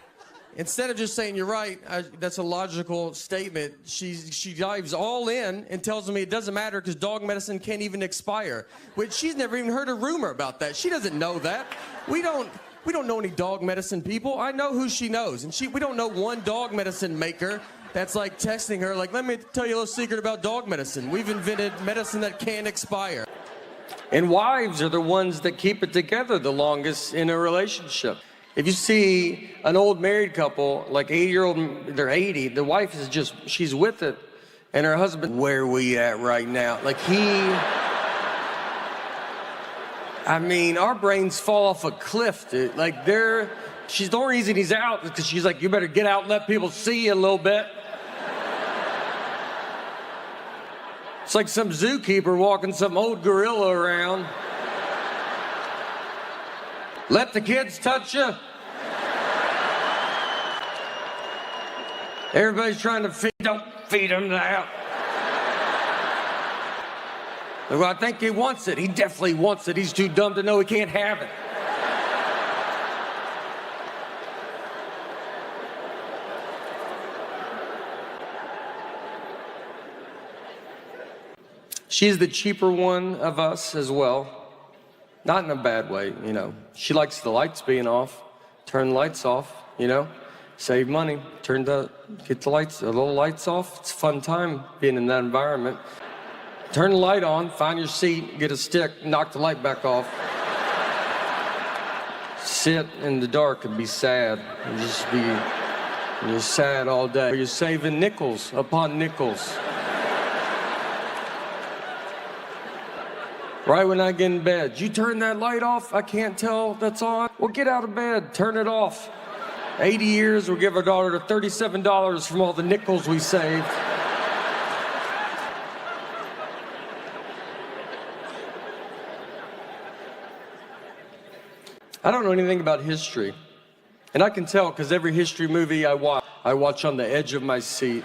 instead of just saying, you're right, that's a logical statement, she dives all in and tells me it doesn't matter because dog medicine can't even expire, which she's never even heard a rumor about that. She doesn't know that. We don't know any dog medicine people. I know who she knows, and we don't know one dog medicine maker that's like texting her, like, let me tell you a little secret about dog medicine. We've invented medicine that can't expire. And wives are the ones that keep it together the longest in a relationship. If you see an old married couple, like 80-year-old, they're 80, the wife is just, she's with it, and her husband, where are we at right now? Like I mean, our brains fall off a cliff, dude. Like the only reason he's out is because she's like, you better get out and let people see you a little bit. It's like some zookeeper walking some old gorilla around. Let the kids touch you. Everybody's trying to don't feed him that. Well, I think he wants it. He definitely wants it. He's too dumb to know he can't have it. She's the cheaper one of us as well. Not in a bad way, you know. She likes the lights being off. Turn the lights off, you know. Save money. Get the little lights off. It's a fun time being in that environment. Turn the light on, find your seat, get a stick, knock the light back off. Sit in the dark and be sad. And you're sad all day. You're saving nickels upon nickels. Right when I get in bed, you turn that light off? I can't tell that's on. Well, get out of bed, turn it off. 80 years, we'll give our daughter $37 from all the nickels we saved. I don't know anything about history. And I can tell because every history movie I watch on the edge of my seat.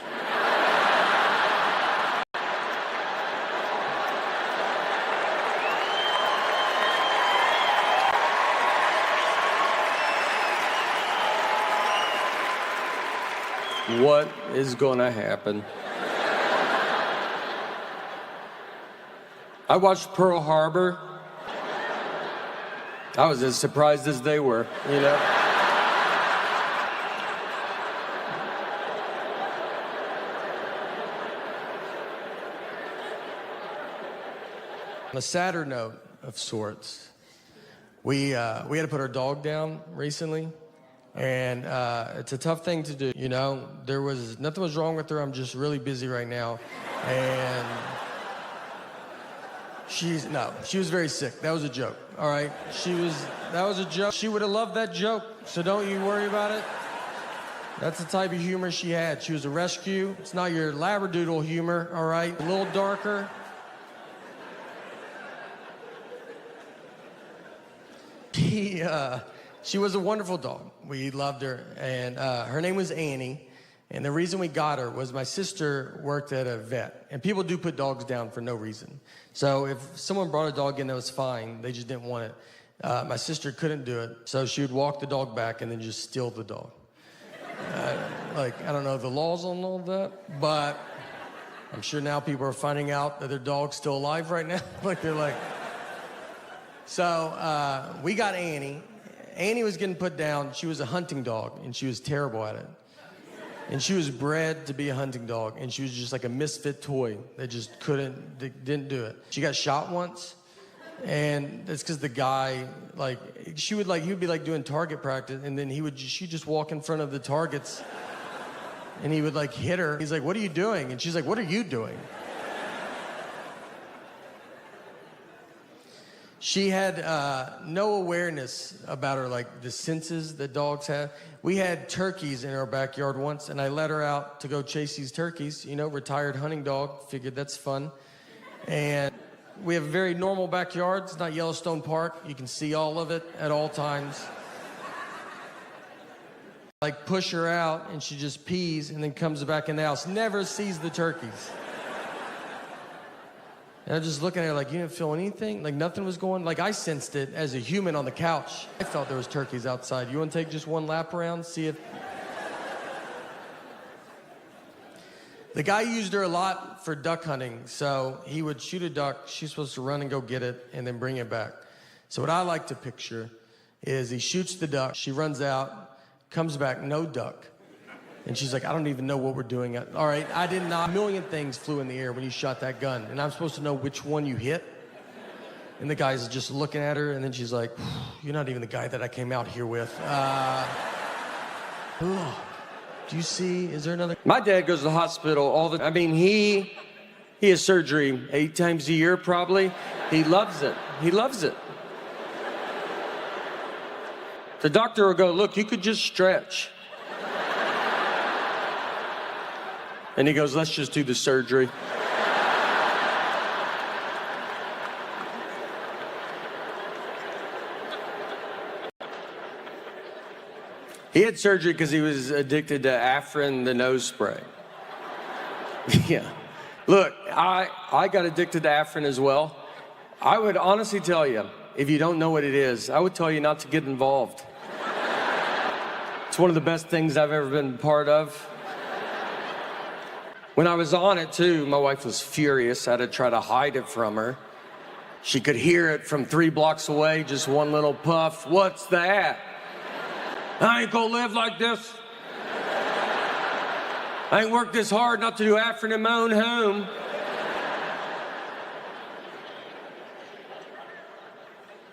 What is gonna happen? I watched Pearl Harbor. I was as surprised as they were, you know? On a sadder note of sorts, we had to put our dog down recently. And it's a tough thing to do, you know. Nothing was wrong with her. I'm just really busy right now. And she was very sick. That was a joke, all right? That was a joke. She would have loved that joke, so don't you worry about it. That's the type of humor she had. She was a rescue. It's not your labradoodle humor, all right? A little darker. She was a wonderful dog. We loved her, and her name was Annie. And the reason we got her was my sister worked at a vet, and people do put dogs down for no reason. So if someone brought a dog in that was fine, they just didn't want it. My sister couldn't do it, so she would walk the dog back and then just steal the dog. I don't know the laws on all that, but I'm sure now people are finding out that their dog's still alive right now. They're like, So we got Annie. Annie was getting put down. She was a hunting dog, and she was terrible at it. And she was bred to be a hunting dog, and she was just like a misfit toy that just didn't do it. She got shot once, and that's because the guy, like, he would be like doing target practice, and then she'd just walk in front of the targets, and he would like hit her. He's like, "What are you doing?" And she's like, "What are you doing?" She had no awareness about her, like the senses that dogs have. We had turkeys in our backyard once, and I let her out to go chase these turkeys. You know, retired hunting dog, figured that's fun. And we have a very normal backyard. It's not Yellowstone Park. You can see all of it at all times. Like push her out, and she just pees and then comes back in the house. Never sees the turkeys. And I'm just looking at her like, you didn't feel anything? Like nothing was going? Like I sensed it as a human on the couch. I felt there was turkeys outside. You want to take just one lap around, see if... The guy used her a lot for duck hunting. So he would shoot a duck. She's supposed to run and go get it and then bring it back. So what I like to picture is he shoots the duck. She runs out, comes back, no duck. And she's like, I don't even know what we're doing. All right, I did not. A million things flew in the air when you shot that gun. And I'm supposed to know which one you hit. And the guy's just looking at her. And then she's like, you're not even the guy that I came out here with. Do you see? Is there another? My dad goes to the hospital all the time. I mean, he has surgery 8 times a year, probably. He loves it. He loves it. The doctor will go, look, you could just stretch. And he goes, let's just do the surgery. He had surgery because he was addicted to Afrin, the nose spray. Yeah. Look, I got addicted to Afrin as well. I would honestly tell you, if you don't know what it is, I would tell you not to get involved. It's one of the best things I've ever been part of. When I was on it, too, my wife was furious. I had to try to hide it from her. She could hear it from 3 blocks away, just one little puff. What's that? I ain't gonna live like this. I ain't worked this hard not to do Afrin in my own home.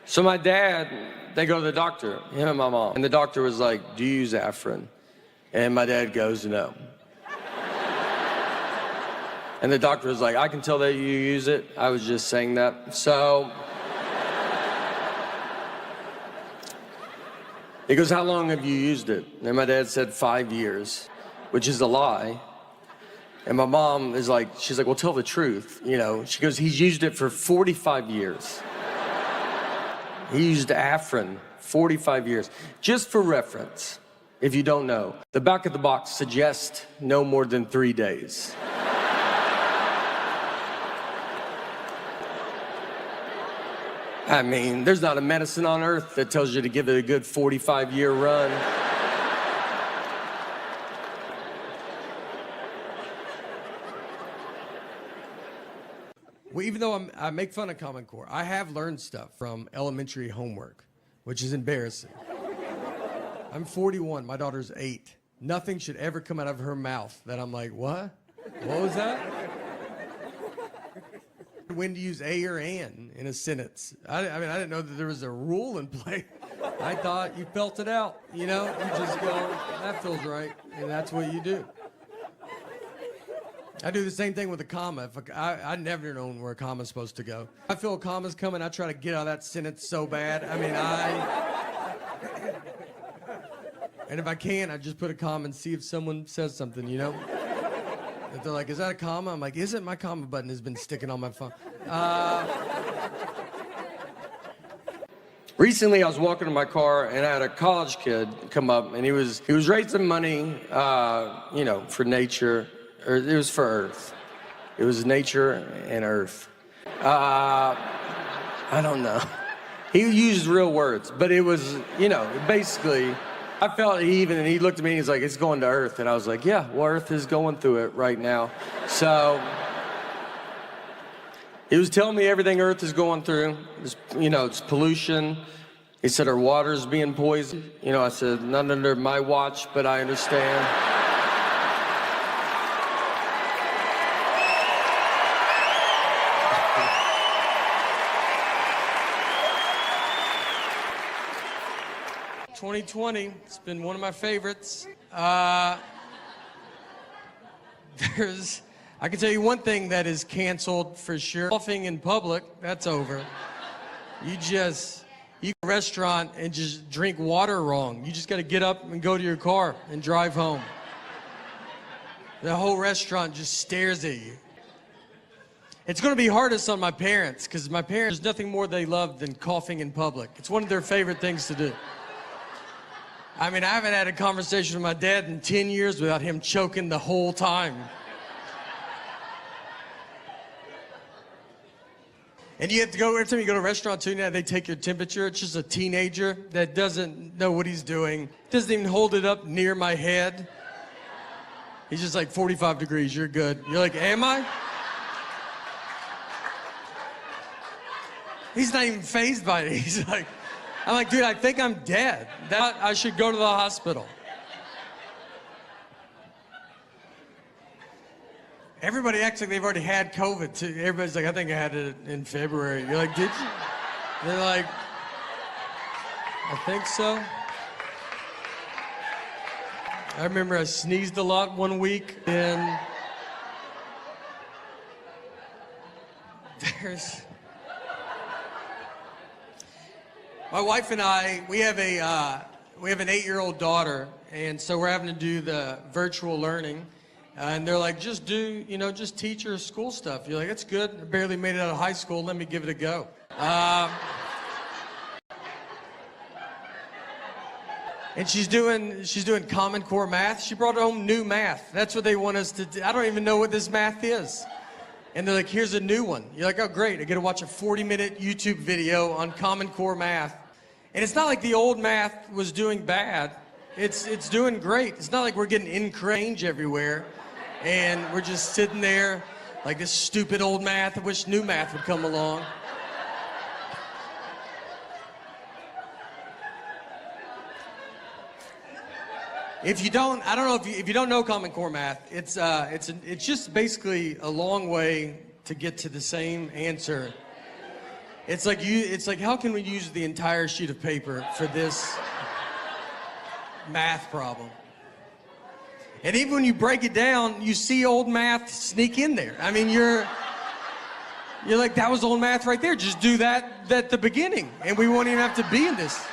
So my dad, they go to the doctor, him and my mom. And the doctor was like, do you use Afrin? And my dad goes, no. And the doctor was like, I can tell that you use it. I was just saying that. So he goes, how long have you used it? And my dad said 5 years, which is a lie. And my mom is like, she's like, well, tell the truth. You know, she goes, he's used it for 45 years. He used Afrin 45 years. Just for reference, if you don't know, the back of the box suggests no more than 3 days. I mean, there's not a medicine on earth that tells you to give it a good 45-year run. Well, even though I make fun of Common Core, I have learned stuff from elementary homework, which is embarrassing. I'm 41, my daughter's 8. Nothing should ever come out of her mouth that I'm like, what? What was that? When to use a or an in a sentence. I mean, I didn't know that there was a rule in play. I thought you felt it out, you know? You just go, that feels right, and that's what you do. I do the same thing with a comma. I never known where a comma's supposed to go. I feel a comma's coming, I try to get out of that sentence so bad. I mean, and if I can, I just put a comma and see if someone says something, you know? If they're like, is that a comma? I'm like, isn't my comma button has been sticking on my phone. Recently, I was walking in my car, and I had a college kid come up, and he was raising money, you know, for nature, or it was for Earth. It was nature and Earth. I don't know. He used real words, but it was, you know, basically, I felt even, and he looked at me and he's like, it's going to Earth. And I was like, yeah, well, Earth is going through it right now. So He was telling me everything Earth is going through. It's pollution. He said our water's being poisoned. I said, not under my watch, but I understand. "2020, it's been one of my favorites. I can tell you one thing that is canceled for sure. Coughing in public, that's over. You go to a restaurant and just drink water wrong. You just got to get up and go to your car and drive home. The whole restaurant just stares at you. It's going to be hardest on my parents, because my parents, there's nothing more they love than coughing in public. It's one of their favorite things to do. I mean, I haven't had a conversation with my dad in 10 years without him choking the whole time. And you have to go, every time you go to a restaurant too, now they take your temperature. It's just a teenager that doesn't know what he's doing. Doesn't even hold it up near my head. He's just like, 45 degrees, you're good. You're like, am I? He's not even fazed by it. He's like, I'm like, dude, I think I'm dead. I should go to the hospital. Everybody acts like they've already had COVID too. Everybody's like, I think I had it in February. You're like, did you? They're like, I think so. I remember I sneezed a lot one week, and my wife and I, we have an 8-year-old daughter, and so we're having to do the virtual learning. And they're like, just teach her school stuff. You're like, that's good. I barely made it out of high school. Let me give it a go. And she's doing Common Core math. She brought home new math. That's what they want us to do. I don't even know what this math is. And they're like, here's a new one. You're like, oh, great. I get to watch a 40-minute YouTube video on Common Core math. And it's not like the old math was doing bad. It's doing great. It's not like we're getting incorrect everywhere. And we're just sitting there like this stupid old math. I wish new math would come along. If you don't know Common Core math, it's just basically a long way to get to the same answer. It's like how can we use the entire sheet of paper for this math problem? And even when you break it down, you see old math sneak in there. I mean, you're like, that was old math right there. Just do that at the beginning, and we won't even have to be in this.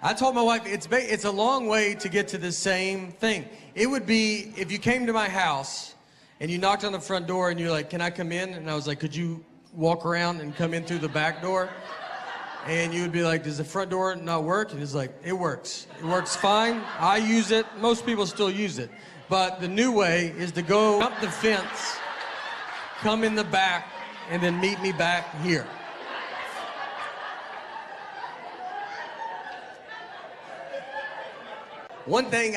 I told my wife, it's a long way to get to the same thing. It would be if you came to my house and you knocked on the front door and you're like, can I come in? And I was like, could you walk around and come in through the back door? And you would be like, does the front door not work? And he's like, it works. It works fine. I use it. Most people still use it. But the new way is to go up the fence, come in the back, and then meet me back here. One thing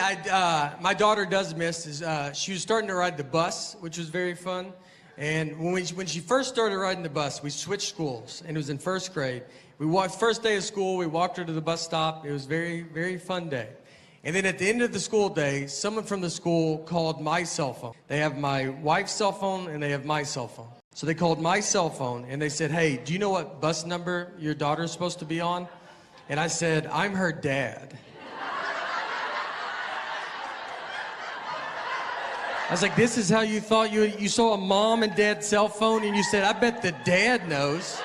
my daughter does miss is she was starting to ride the bus, which was very fun. And when she first started riding the bus, we switched schools, and it was in first grade. First day of school, we walked her to the bus stop. It was a very, very fun day. And then at the end of the school day, someone from the school called my cell phone. They have my wife's cell phone, and they have my cell phone. So they called my cell phone, and they said, hey, do you know what bus number your daughter's supposed to be on? And I said, I'm her dad. I was like, this is how you thought you saw a mom and dad cell phone, and you said, I bet the dad knows.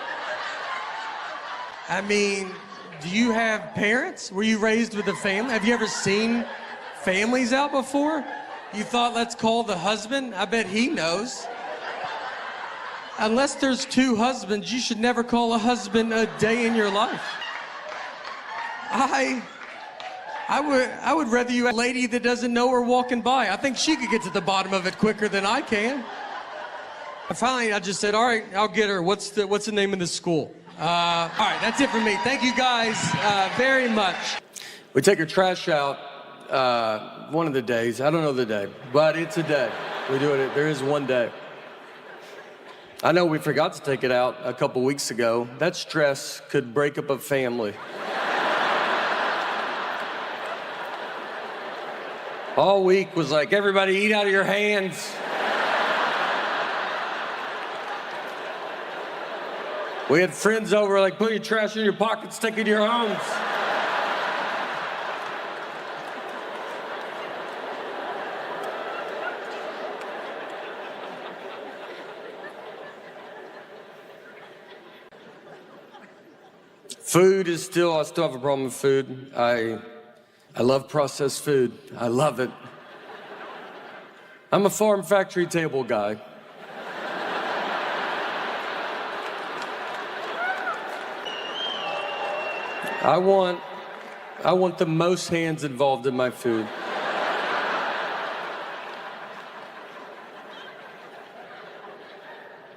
I mean, do you have parents? Were you raised with a family? Have you ever seen families out before? You thought, let's call the husband? I bet he knows. Unless there's two husbands, you should never call a husband a day in your life. I would rather you have a lady that doesn't know her walking by. I think she could get to the bottom of it quicker than I can. And finally, I just said, all right, I'll get her. What's the name of the school? All right, that's it for me. Thank you guys very much. We take our trash out one of the days. I don't know the day, but it's a day. We do it. There is one day. I know we forgot to take it out a couple weeks ago. That stress could break up a family. All week was like, everybody eat out of your hands. We had friends over like, put your trash in your pockets, take it to your homes. Food is I still have a problem with food. I love processed food. I love it. I'm a farm factory table guy. I want the most hands involved in my food.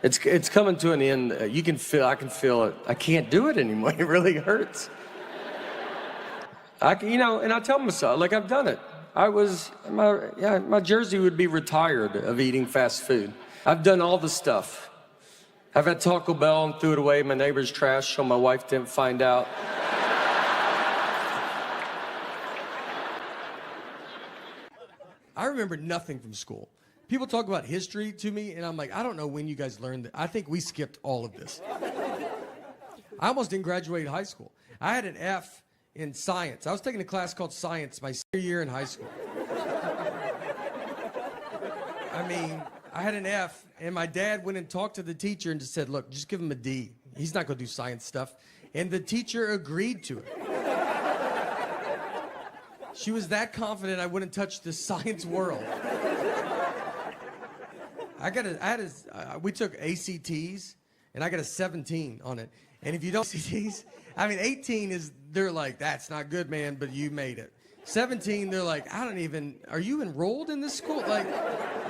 It's coming to an end. I can feel it. I can't do it anymore. It really hurts. And I tell myself, like, I've done it. My jersey would be retired of eating fast food. I've done all the stuff. I've had Taco Bell and threw it away in my neighbor's trash so my wife didn't find out. I remember nothing from school. People talk about history to me, and I'm like, I don't know when you guys learned that. I think we skipped all of this. I almost didn't graduate high school. I had an F in science. I was taking a class called science my senior year in high school. I mean, I had an F, and my dad went and talked to the teacher and just said, look, just give him a D. He's not going to do science stuff. And the teacher agreed to it. She was that confident I wouldn't touch the science world. We took ACTs, and I got a 17 on it. And if you don't ACTs, 18 is, they're like, that's not good, man, but you made it. 17, they're like, are you enrolled in this school? Like,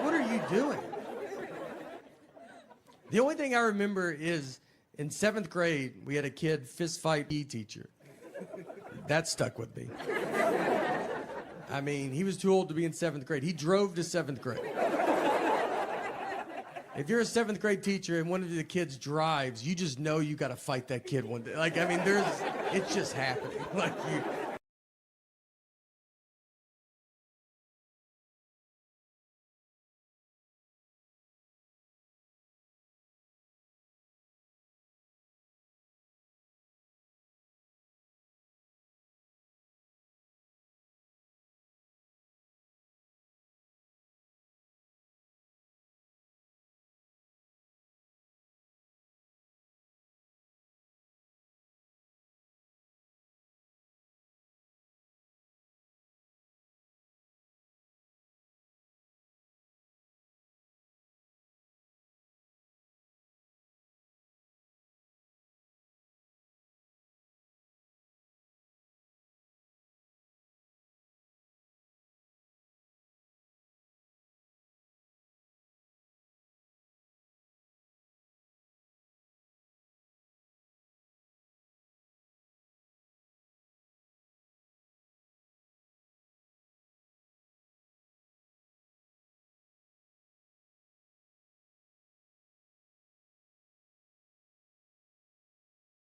what are you doing? The only thing I remember is in 7th grade, we had a kid fist fight PE teacher. That stuck with me. He was too old to be in 7th grade. He drove to 7th grade. If you're a 7th grade teacher and one of the kids drives, you just know you got to fight that kid one day. It's just happening.